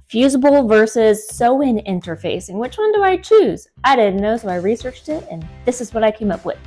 Fusible versus sew-in interfacing. Which one do I choose? I didn't know, so I researched it, and this is what I came up with.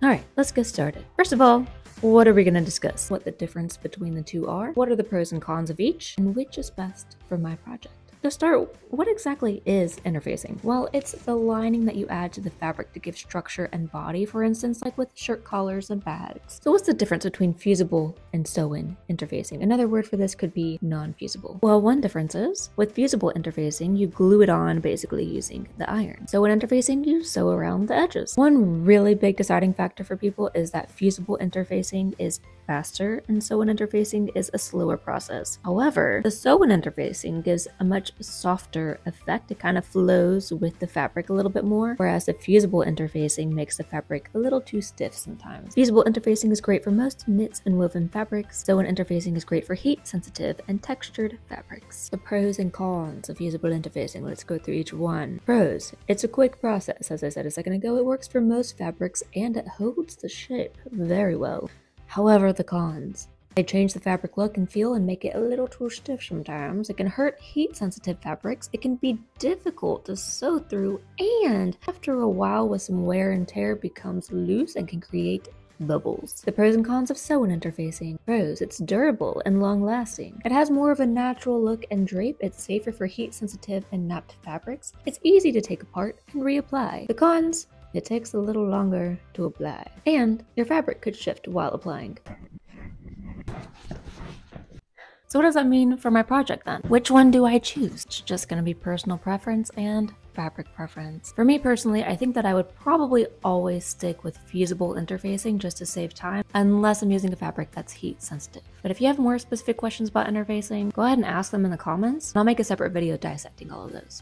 Alright, let's get started. First of all, what are we going to discuss? What the difference between the two are, what are the pros and cons of each, and which is best for my project. To start, what exactly is interfacing? Well, it's the lining that you add to the fabric to give structure and body, for instance, like with shirt collars and bags. So what's the difference between fusible and sew-in interfacing? Another word for this could be non-fusible. Well, one difference is, with fusible interfacing, you glue it on basically using the iron. Sew-in interfacing, you sew around the edges. One really big deciding factor for people is that fusible interfacing is faster and sew-in interfacing is a slower process. However, the sew-in interfacing gives a much softer effect. It kind of flows with the fabric a little bit more, whereas the fusible interfacing makes the fabric a little too stiff sometimes. Fusible interfacing is great for most knits and woven fabrics. Sew-in interfacing is great for heat-sensitive and textured fabrics. The pros and cons of fusible interfacing. Let's go through each one. Pros. It's a quick process. As I said a second ago, it works for most fabrics and it holds the shape very well. However, the cons. They change the fabric look and feel and make it a little too stiff sometimes. It can hurt heat-sensitive fabrics. It can be difficult to sew through, and after a while with some wear and tear becomes loose and can create bubbles. The pros and cons of sew-in interfacing. Pros, it's durable and long-lasting. It has more of a natural look and drape. It's safer for heat-sensitive and napped fabrics. It's easy to take apart and reapply. The cons, it takes a little longer to apply, and your fabric could shift while applying. So what does that mean for my project then? Which one do I choose? It's just going to be personal preference and fabric preference. For me personally, I think that I would probably always stick with fusible interfacing just to save time, unless I'm using a fabric that's heat sensitive. But if you have more specific questions about interfacing, go ahead and ask them in the comments, and I'll make a separate video dissecting all of those.